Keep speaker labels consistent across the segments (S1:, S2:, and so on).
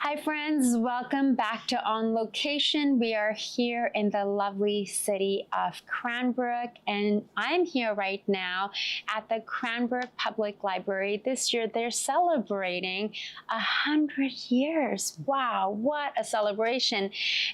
S1: Hi friends, welcome back to On Location. We are here in the lovely city of Cranbrook, and I'm here right now at the Cranbrook Public Library. This year they're celebrating 100 years. Wow, what a celebration.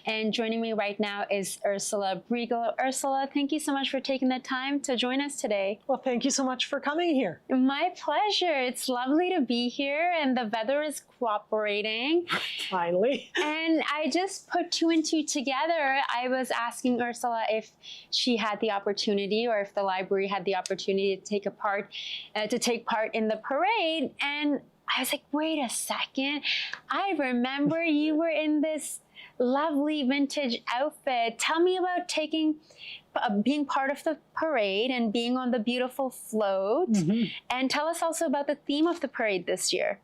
S1: And joining me right now is Ursula Brigl. Ursula, thank you so much for taking the time to join us today.
S2: Well, thank you so much for coming here.
S1: My pleasure. It's lovely to be here and the weather is cooperating.
S2: Finally.
S1: And I just put two and two together. I was asking Ursula if she had the opportunity or if the library had the opportunity to take part in the parade. And I was like, wait a second. I remember you were in this lovely vintage outfit. Tell me about being part of the parade and being on the beautiful float. And tell us also about the theme of the parade this year.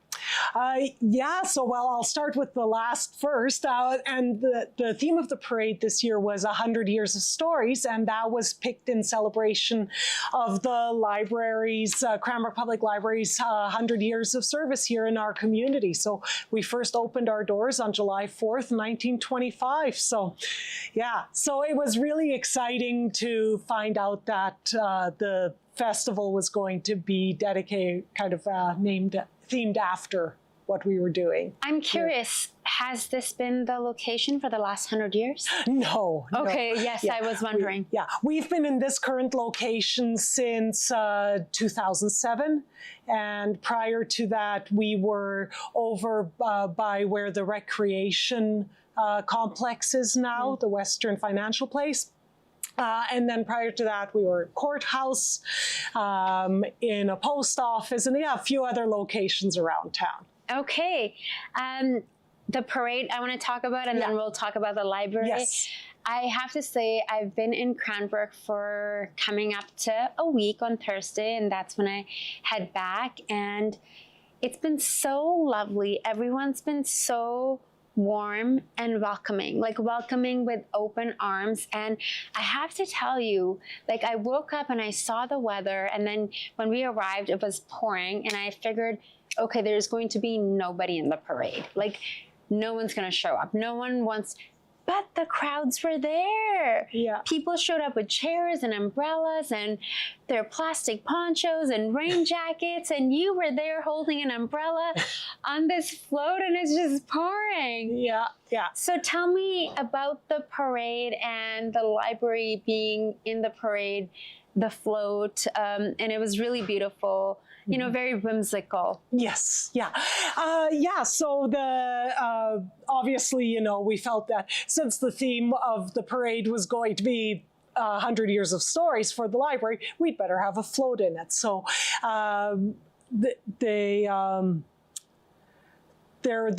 S2: I'll start with the last first. And the theme of the parade this year was 100 Years of Stories, and that was picked in celebration of the library's, Cranbrook Public Library's 100 years of service here in our community. So we first opened our doors on July 4th, 1925. So it was really exciting to find out that the festival was going to be dedicated, themed after what we were doing.
S1: I'm curious, has this been the location for the last 100 years?
S2: No.
S1: Okay,
S2: no.
S1: yes, I was wondering.
S2: We've been in this current location since 2007. And prior to that, we were over by where the recreation complex is now, the Western Financial Place. And then prior to that, we were at courthouse, in a post office, and a few other locations around town.
S1: Okay. The parade I want to talk about, and then we'll talk about the library.
S2: Yes.
S1: I have to say, I've been in Cranbrook for coming up to a week on Thursday, and that's when I head back. And it's been so lovely. Everyone's been so warm and welcoming with open arms. And I have to tell you, I woke up and I saw the weather, and then when we arrived, it was pouring, and I figured, okay, there's going to be nobody in the parade. No one's going to show up. No one wants, but the crowds were there.
S2: Yeah.
S1: People showed up with chairs and umbrellas and their plastic ponchos and rain jackets, and you were there holding an umbrella on this float, and it's just pouring.
S2: Yeah.
S1: So tell me about the parade and the library being in the parade, the float, and it was really beautiful. Very whimsical.
S2: Yes, so obviously, we felt that since the theme of the parade was going to be 100 Years of Stories for the library, we'd better have a float in it. So the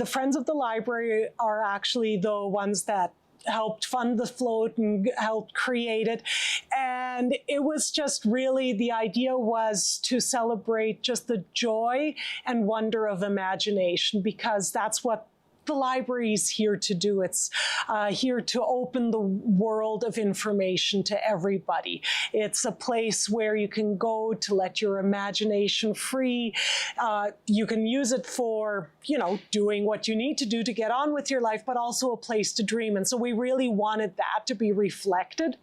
S2: Friends of the Library are actually the ones that helped fund the float and helped create it. And it was just really, the idea was to celebrate just the joy and wonder of imagination, because that's what the library is here to do. It's here to open the world of information to everybody. It's a place where you can go to let your imagination free. You can use it for, doing what you need to do to get on with your life, but also a place to dream. And so we really wanted that to be reflected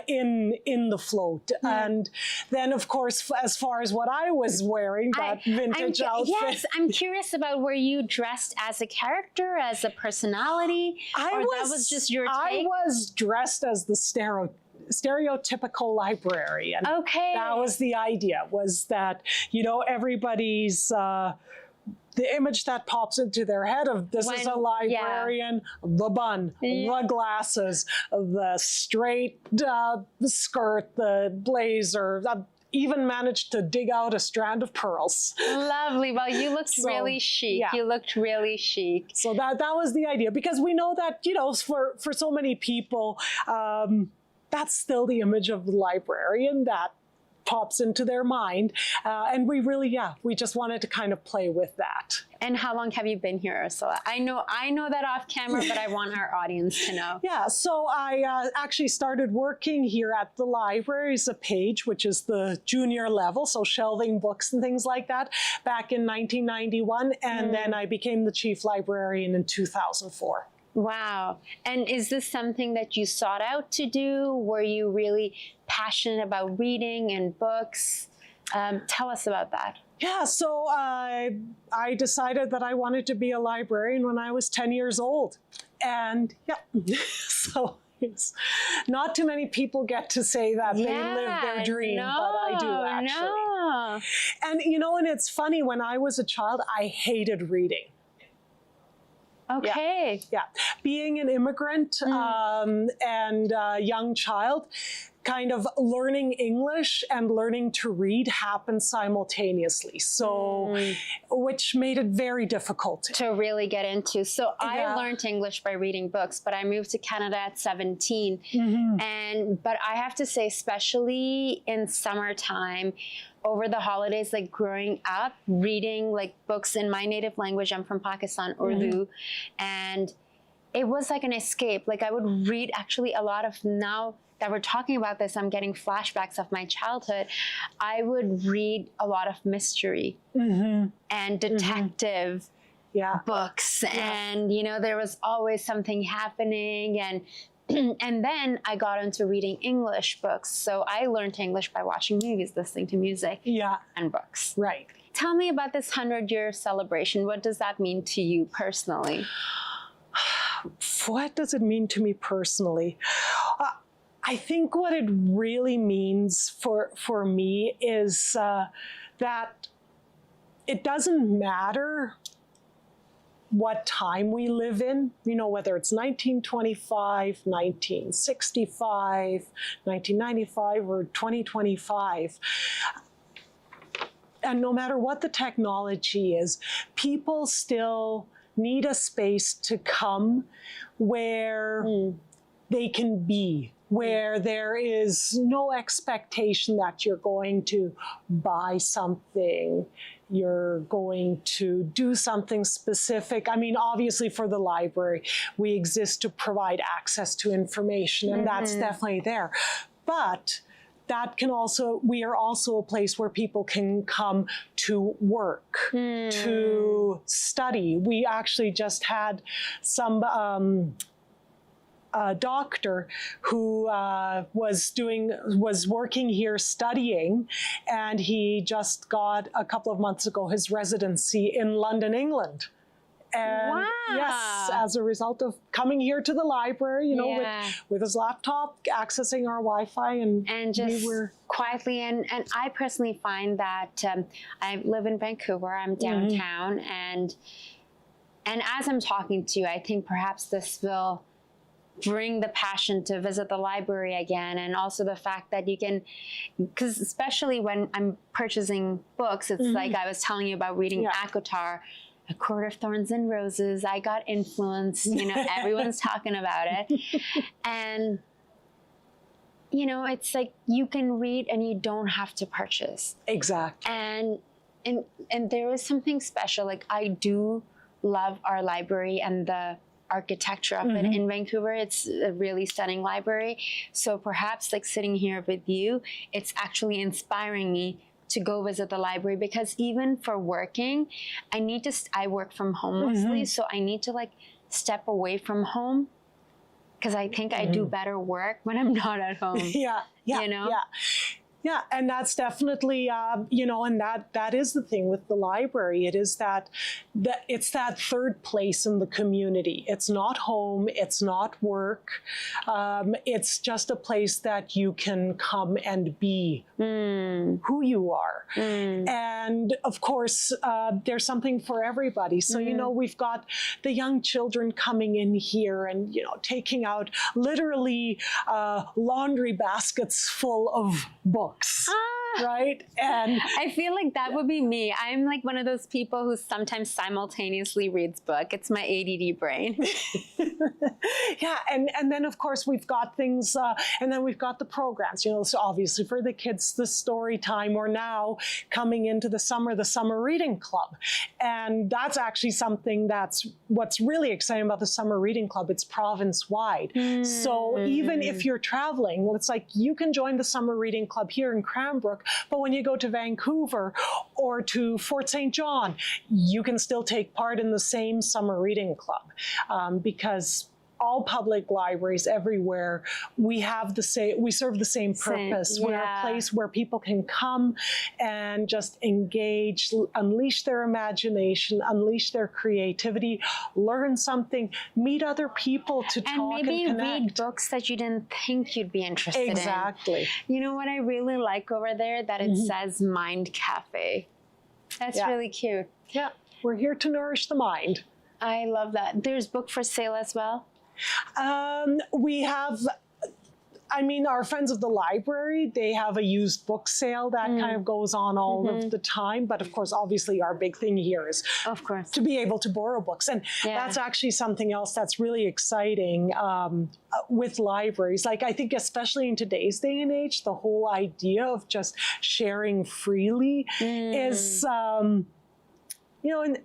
S2: in the float. And then, of course, as far as what I was wearing, that vintage outfit.
S1: Yes, I'm curious about, were you dressed as a character, as a personality, that was just your take?
S2: I was dressed as the stereotypical librarian.
S1: Okay.
S2: That was the idea, was that, everybody's, the image that pops into their head of this is a librarian, the bun, the glasses, the straight skirt, the blazer, even managed to dig out a strand of pearls.
S1: Lovely. Well, you looked really chic. Yeah. You looked really chic.
S2: So that was the idea, because we know that, for so many people, that's still the image of the librarian, that pops into their mind. And we just wanted to kind of play with that.
S1: And how long have you been here, Ursula? I know that off camera, but I want our audience to know.
S2: Yeah, so I actually started working here at the library as a page, which is the junior level, so shelving books and things like that, back in 1991. And then I became the chief librarian in 2004.
S1: Wow. And is this something that you sought out to do? Were you really passionate about reading and books? Tell us about that.
S2: Yeah, so I decided that I wanted to be a librarian when I was 10 years old. And yeah, so it's not too many people get to say that they live their dream, but I do actually.
S1: No.
S2: And and it's funny, when I was a child, I hated reading.
S1: Okay.
S2: Yeah. Being an immigrant and a young child, kind of learning English and learning to read happened simultaneously. So, which made it very difficult
S1: to really get into. So I learned English by reading books, but I moved to Canada at 17. But I have to say, especially in summertime, over the holidays, like growing up, reading like books in my native language, I'm from Pakistan, Urdu, and it was like an escape. Like I would read actually a lot of, now that we're talking about this, I'm getting flashbacks of my childhood. I would read a lot of mystery and detective books. And, there was always something happening. And then I got into reading English books. So I learned English by watching movies, listening to music, and books.
S2: Right.
S1: Tell me about this 100-year celebration. What does that mean to you personally?
S2: What does it mean to me personally? I think what it really means for me is that it doesn't matter what time we live in, whether it's 1925, 1965, 1995, or 2025. And no matter what the technology is, people still need a space to come where they can be, where there is no expectation that you're going to buy something, you're going to do something specific. I mean, obviously for the library, we exist to provide access to information, and that's definitely there. But that can also, we are also a place where people can come to work, to study. We actually just had some doctor who was working here studying, and he just got a couple of months ago his residency in London, England. And yes, as a result of coming here to the library, with his laptop, accessing our Wi-Fi, and just
S1: quietly. And I personally find that I live in Vancouver. I'm downtown, and as I'm talking to you, I think perhaps this will bring the passion to visit the library again, and also the fact that you can, because especially when I'm purchasing books, it's like I was telling you about reading Akotar, A Court of Thorns and Roses. I got influenced, everyone's talking about it. And, it's like you can read and you don't have to purchase.
S2: Exactly.
S1: And there is something special. Like I do love our library and the architecture of it in Vancouver. It's a really stunning library. So perhaps like sitting here with you, it's actually inspiring me to go visit the library, because even for working, I work from home mostly. So I need to like step away from home, because I think I do better work when I'm not at home.
S2: Yeah, and that's definitely, and that is the thing with the library. It is that it's that third place in the community. It's not home, it's not work. It's just a place that you can come and be who you are. And of course, there's something for everybody. So, we've got the young children coming in here and, taking out literally laundry baskets full of books. right? And
S1: I feel like that would be me. I'm like one of those people who sometimes simultaneously reads book. It's my ADD brain.
S2: yeah, and then of course we've got things, and then we've got the programs, you know, so obviously for the kids, the story time, or now coming into the summer reading club. And that's actually something that's what's really exciting about the summer reading club. It's province-wide. So even if you're traveling, it's like you can join the summer reading club here in Cranbrook, but when you go to Vancouver or to Fort St. John, you can still take part in the same summer reading club, because all public libraries everywhere, we serve the same purpose. We're a place where people can come and just engage, unleash their imagination, unleash their creativity, learn something, meet other people to talk and connect.
S1: And maybe read books that you didn't think you'd be interested in.
S2: Exactly.
S1: You know what I really like over there? That it says Mind Cafe. That's really cute.
S2: Yeah, we're here to nourish the mind.
S1: I love that. There's book for sale as well?
S2: We have, I mean, our friends of the library, they have a used book sale that kind of goes on all of the time. But of course, obviously, our big thing here is to be able to borrow books. And that's actually something else that's really exciting with libraries. Like, I think especially in today's day and age, the whole idea of just sharing freely is, you know, and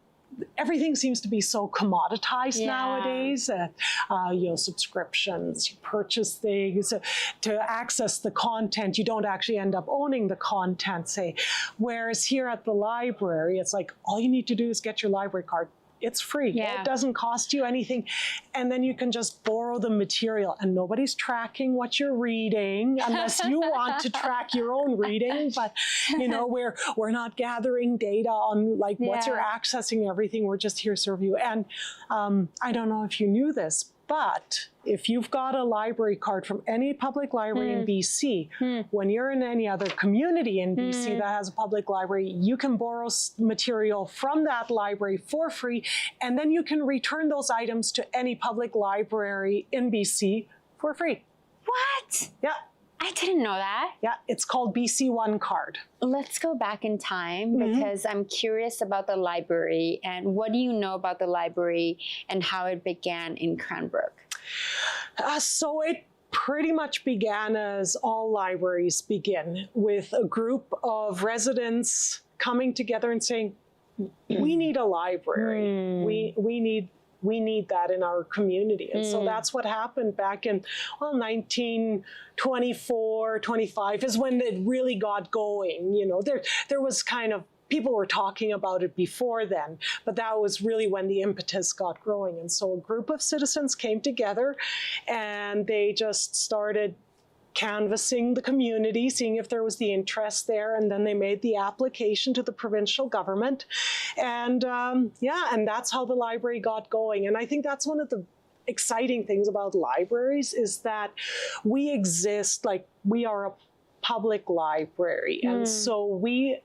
S2: everything seems to be so commoditized nowadays. You know, subscriptions, you purchase things to access the content. You don't actually end up owning the content, say. Whereas here at the library, it's like all you need to do is get your library card. It's free. It doesn't cost you anything. And then you can just borrow the material, and nobody's tracking what you're reading unless you want to track your own reading. But, you know, we're not gathering data on like what you're accessing, everything. We're just here to serve you. And I don't know if you knew this, but if you've got a library card from any public library in BC, when you're in any other community in BC that has a public library, you can borrow material from that library for free, and then you can return those items to any public library in BC for free.
S1: What?
S2: Yeah.
S1: I didn't know that.
S2: Yeah, it's called BC One Card.
S1: Let's go back in time because I'm curious about the library. And what do you know about the library and how it began in Cranbrook?
S2: So it pretty much began as all libraries begin, with a group of residents coming together and saying, we need a library. We need that in our community. And so that's what happened back in 1924, 25 is when it really got going. You know, there was kind of, people were talking about it before then, but that was really when the impetus got growing. And so a group of citizens came together and they just started canvassing the community, seeing if there was the interest there, and then they made the application to the provincial government. And and that's how the library got going. And I think that's one of the exciting things about libraries is that we exist, like we are a public library. And so we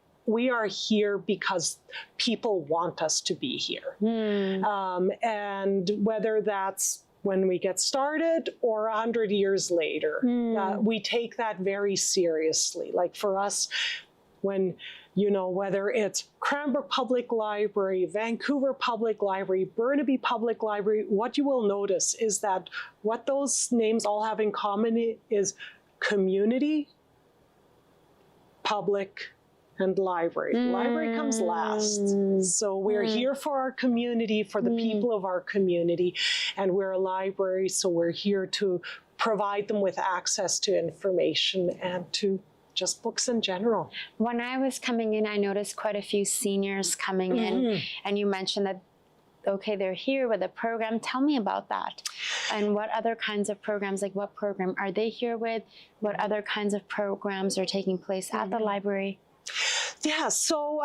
S2: are here because people want us to be here. And whether that's when we get started or 100 years later, we take that very seriously. Like for us, when, you know, whether it's Cranbrook Public Library, Vancouver Public Library, Burnaby Public Library, what you will notice is that what those names all have in common is community, public, and library. Library comes last. So we're here for our community, for the people of our community, and we're a library, so we're here to provide them with access to information and to just books in general.
S1: When I was coming in, I noticed quite a few seniors coming in, and you mentioned that, okay, they're here with a program. Tell me about that. And what other kinds of programs, like what program are they here with? What other kinds of programs are taking place at the library?
S2: Yeah, so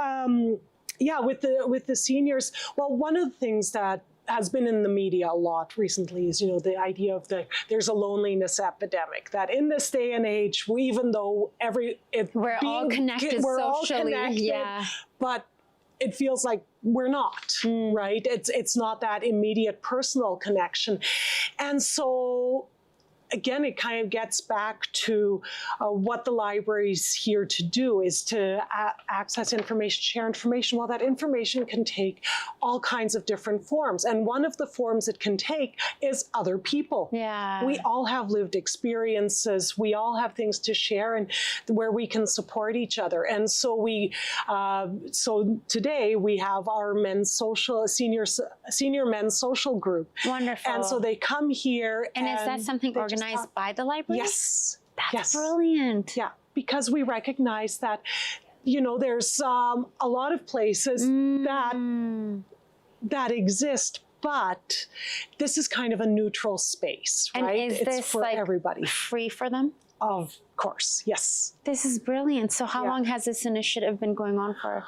S2: with the seniors, well, one of the things that has been in the media a lot recently is, you know, the idea of there's a loneliness epidemic, that in this day and age, even though
S1: we're all connected socially,
S2: but it feels like we're not, right? It's not that immediate personal connection. And so again, it kind of gets back to what the library's here to do, is to access information, share information. Well, that information can take all kinds of different forms. And one of the forms it can take is other people.
S1: Yeah.
S2: We all have lived experiences. We all have things to share, and where we can support each other. And so so today we have our senior men's social group.
S1: Wonderful.
S2: And so they come here.
S1: And is that something organized by the library?
S2: Yes.
S1: That's brilliant.
S2: Yeah, because we recognize that, there's a lot of places that exist, but this is kind of a neutral space, right?
S1: And is
S2: it's
S1: this
S2: for everybody.
S1: Free for them?
S2: Of course, yes.
S1: This is brilliant. So how long has this initiative been going on for?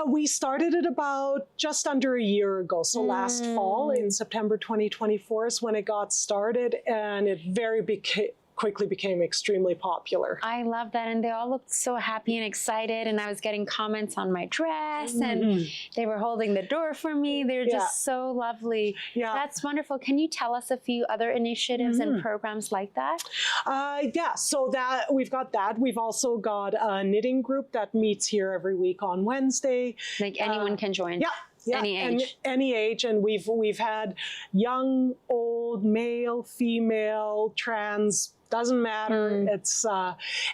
S2: We started it about just under a year ago. So last fall, in September 2024 is when it got started, and it quickly became extremely popular.
S1: I love that. And they all looked so happy and excited. And I was getting comments on my dress, and they were holding the door for me. They're just so lovely.
S2: Yeah.
S1: That's wonderful. Can you tell us a few other initiatives and programs like that?
S2: So that we've got that. We've also got a knitting group that meets here every week on Wednesday.
S1: Like anyone can join?
S2: Yeah,
S1: any age.
S2: Any age, and we've had young, old, male, female, trans, doesn't matter. It's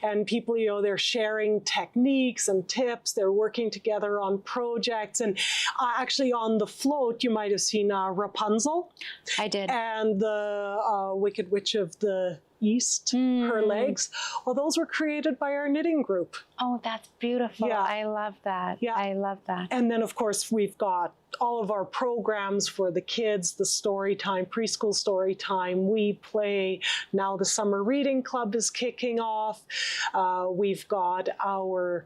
S2: and people, they're sharing techniques and tips. They're working together on projects, and actually on the float, you might have seen Rapunzel.
S1: I did.
S2: And the Wicked Witch of the East, her legs. Well, those were created by our knitting group.
S1: Oh, that's beautiful.
S2: Yeah.
S1: I love that.
S2: Yeah.
S1: I love that.
S2: And then, of course, we've got all of our programs for the kids, the story time, preschool story time. We play, now the summer reading club is kicking off. We've got our,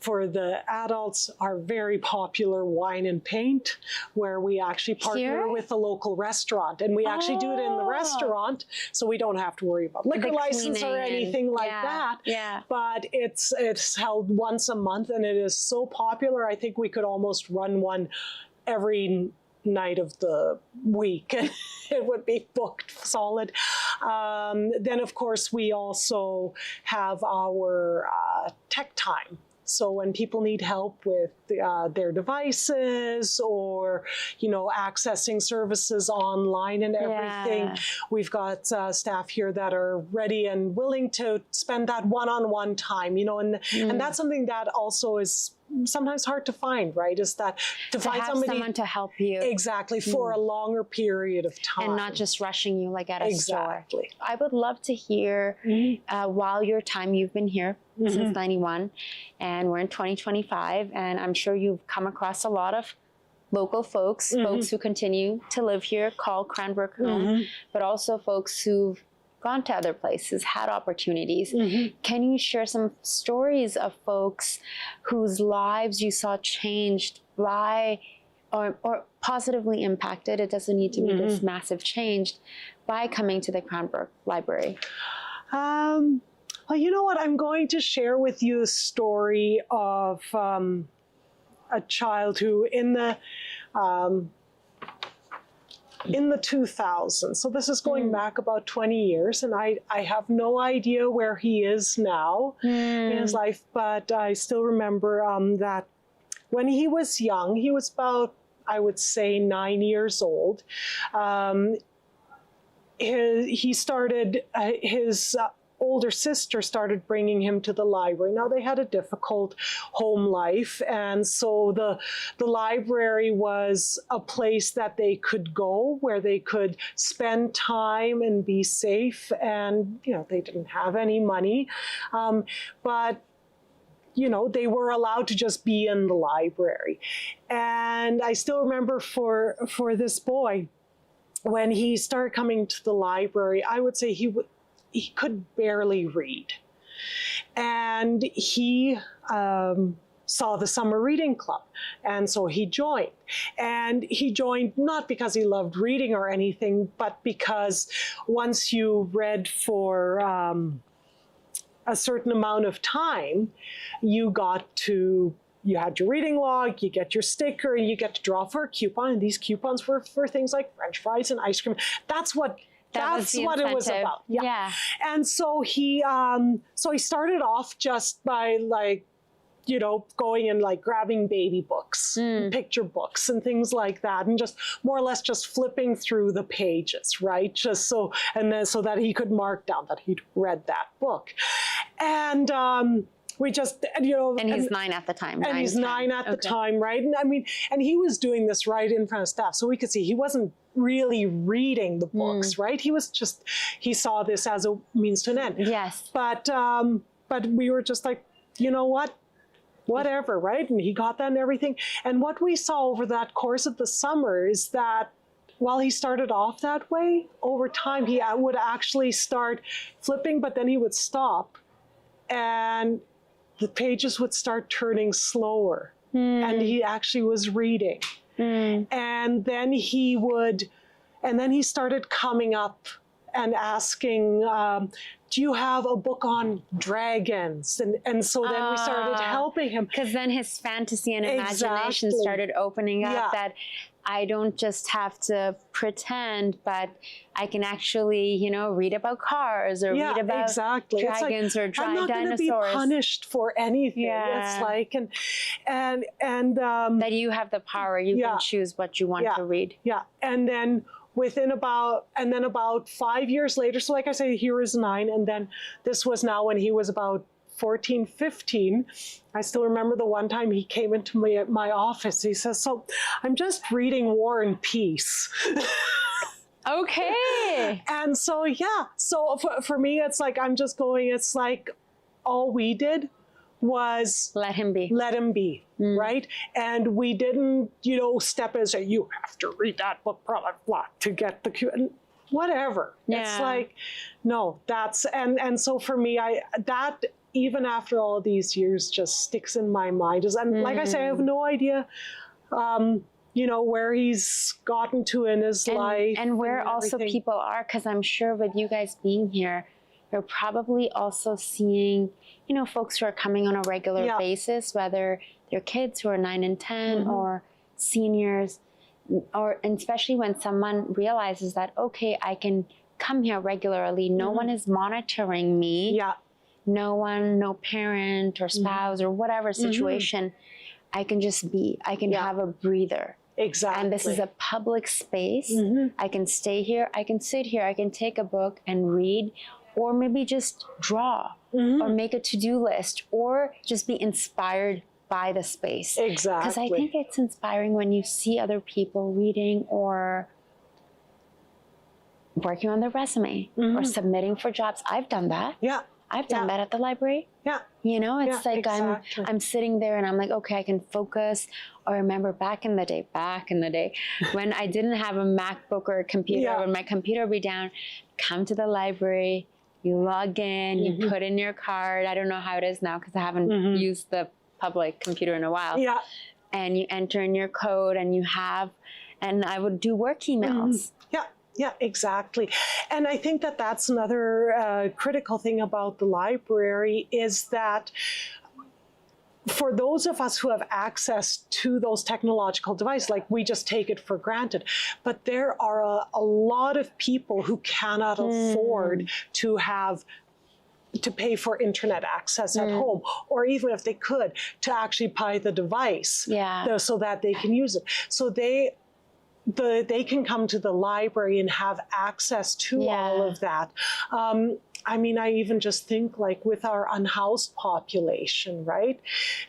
S2: for the adults, our very popular wine and paint, where we actually partner with a local restaurant. And we actually do it in the restaurant, so we don't have to worry about liquor license or anything like that.
S1: Yeah.
S2: But it's held once a month, and it is so popular. I think we could almost run one every night of the week. It would be booked solid. Then, of course, we also have our tech time. So when people need help with their devices, or, accessing services online and everything, we've got staff here that are ready and willing to spend that one-on-one time, and that's something that also is sometimes hard to find, right? Is that to find
S1: have
S2: somebody
S1: someone to help you
S2: exactly for a longer period of time,
S1: and not just rushing you like at a store.
S2: Exactly.
S1: I would love to hear while your time you've been here since 91, and we're in 2025, and I'm sure you've come across a lot of local folks, folks who continue to live here, call Cranbrook home, but also folks who've gone to other places, had opportunities. Can you share some stories of folks whose lives you saw changed by, or positively impacted? It doesn't need to be this massive change, by coming to the Cranbrook Library.
S2: Well, you know what? I'm going to share with you a story of a child who in the 2000s, so this is going back about 20 years, and I have no idea where he is now in his life, but I still remember that when he was young, he was about, I would say, 9 years old. He started, his older sister started bringing him to the library. Now, they had a difficult home life, and so the library was a place that they could go, where they could spend time and be safe, and they didn't have any money, but they were allowed to just be in the library. And I still remember for this boy, when he started coming to the library, I would say he could barely read. And he saw the summer reading club, and so he joined. And he joined not because he loved reading or anything, but because once you read for a certain amount of time, you had your reading log, you get your sticker, and you get to draw for a coupon, and these coupons were for things like French fries and ice cream. That's what That's what it was about.
S1: Yeah.
S2: And so he started off just by like, you know, going and like grabbing baby books, picture books and things like that, and just more or less just flipping through the pages, right? Just so, and then so that he could mark down that he'd read that book. And we just, you know.
S1: And he's 9 at the time.
S2: And he's 9 at the time, right? And I mean, and he was doing this right in front of staff, so we could see he wasn't really reading the books, right? He was just, he saw this as a means to an end.
S1: Yes.
S2: But we were just like, you know what? Whatever, right? And he got that and everything. And what we saw over that course of the summer is that while he started off that way, over time he would actually start flipping, but then he would stop and the pages would start turning slower. And he actually was reading. And then he started coming up and asking, do you have a book on dragons? And so then we started helping him.
S1: Because then his fantasy and imagination started opening up, that I don't just have to pretend, but I can actually, you know, read about cars or read about dragons or dinosaurs.
S2: I'm not going to be punished for anything. It's like, and
S1: that you have the power. You can choose what you want to read.
S2: Yeah. And then about 5 years later, so like I say, he was 9, and then this was now when he was about 14, 15. I still remember the one time he came into my office. He says, so I'm just reading War and Peace.
S1: Okay.
S2: And so, so for me, it's like, I'm just going, it's like all we did was
S1: let him be,
S2: right? And we didn't, you know, step in and say, you have to read that book, blah, blah, blah, to get the cue. Whatever. It's like, no, that's, and so for me, that even after all these years just sticks in my mind. And like I say, I have no idea, you know, where he's gotten to in his life.
S1: And where also people are, because I'm sure with you guys being here, you're probably also seeing, you know, folks who are coming on a regular basis, whether they're kids who are 9 and 10 or seniors, and especially when someone realizes that, okay, I can come here regularly. No one is monitoring me.
S2: Yeah.
S1: No parent or spouse or whatever situation. I can just be, I can have a breather.
S2: Exactly.
S1: And this is a public space. I can stay here, I can sit here, I can take a book and read, or maybe just draw, or make a to-do list, or just be inspired by the space.
S2: Exactly.
S1: Because I think it's inspiring when you see other people reading or working on their resume or submitting for jobs. I've done that.
S2: Yeah.
S1: I've done that at the library. Yeah. You know, it's like I'm sitting there and I'm like, okay, I can focus. Or remember back in the day, when I didn't have a MacBook or a computer, when my computer would be down, come to the library, you log in, you put in your card. I don't know how it is now because I haven't used the public computer in a while. Yeah. And you enter in your code and and I would do work emails.
S2: Yeah, exactly. And I think that that's another critical thing about the library is that for those of us who have access to those technological devices, like we just take it for granted, but there are a lot of people who cannot afford to pay for internet access at home, or even if they could, to actually buy the device so that they can use it. So they can come to the library and have access to all of that. I mean, I even just think like with our unhoused population, right?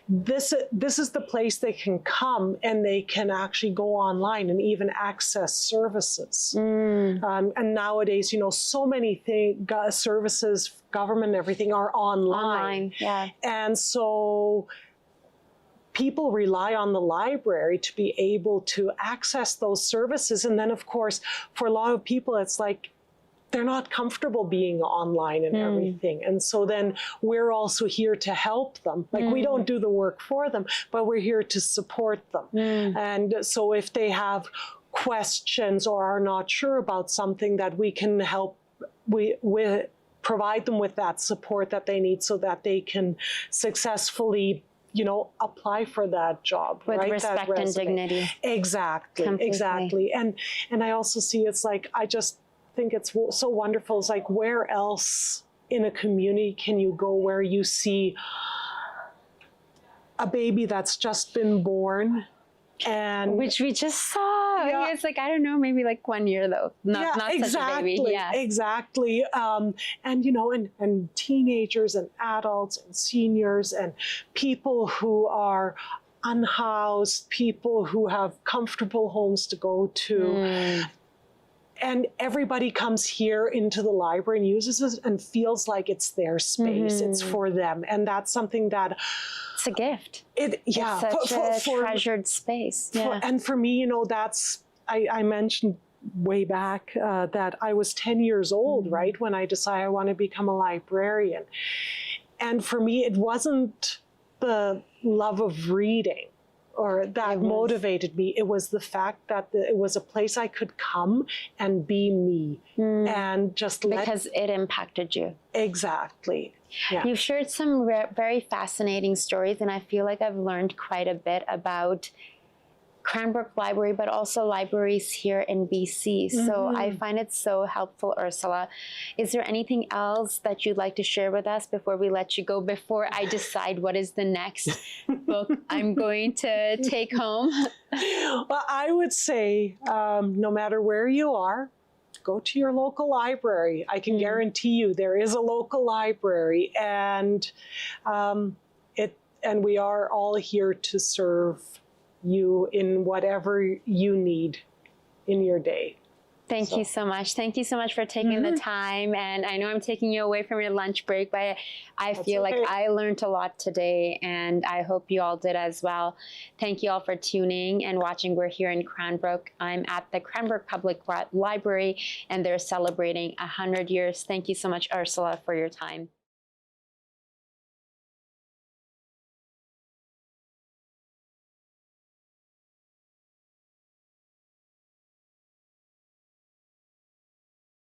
S2: This is the place they can come and they can actually go online and even access services. And nowadays, you know, so many services, government, everything are online. And so people rely on the library to be able to access those services. And then, of course, for a lot of people, it's like they're not comfortable being online and everything. And so then we're also here to help them. Like we don't do the work for them, but we're here to support them. And so if they have questions or are not sure about something, that we can help, we provide them with that support that they need so that they can successfully, you know, apply for that job
S1: with respect and dignity.
S2: Exactly.
S1: Completely.
S2: Exactly. And I also see it's like, think it's so wonderful. It's like, where else in a community can you go where you see a baby that's just been born, and
S1: which we just saw.
S2: Yeah.
S1: It's like, I don't know, maybe like 1 year though. Not
S2: exactly,
S1: such a baby. Yeah.
S2: Exactly. And you know, and teenagers and adults and seniors and people who are unhoused, people who have comfortable homes to go to. And everybody comes here into the library and uses it and feels like it's their space. It's for them. And that's something that...
S1: It's a gift.
S2: It's
S1: such a treasured space. Yeah.
S2: And for me, you know, that's... I mentioned way back that I was 10 years old, right, when I decided I want to become a librarian. And for me, it wasn't the love of reading or that motivated me. It was the fact that it was a place I could come and be me and just
S1: because it impacted you.
S2: Exactly. Yeah.
S1: You've shared some very fascinating stories, and I feel like I've learned quite a bit about Cranbrook Library, but also libraries here in BC. So I find it so helpful, Ursula. Is there anything else that you'd like to share with us before we let you go, before I decide what is the next book I'm going to take home?
S2: Well, I would say no matter where you are, go to your local library. I can guarantee you there is a local library, and we are all here to serve you in whatever you need in your day.
S1: Thank you so much. Thank you so much for taking the time. And I know I'm taking you away from your lunch break, but I feel like I learned a lot today, and I hope you all did as well. Thank you all for tuning and watching. We're here in Cranbrook. I'm at the Cranbrook Public Library, and they're celebrating 100 years. Thank you so much, Ursula, for your time.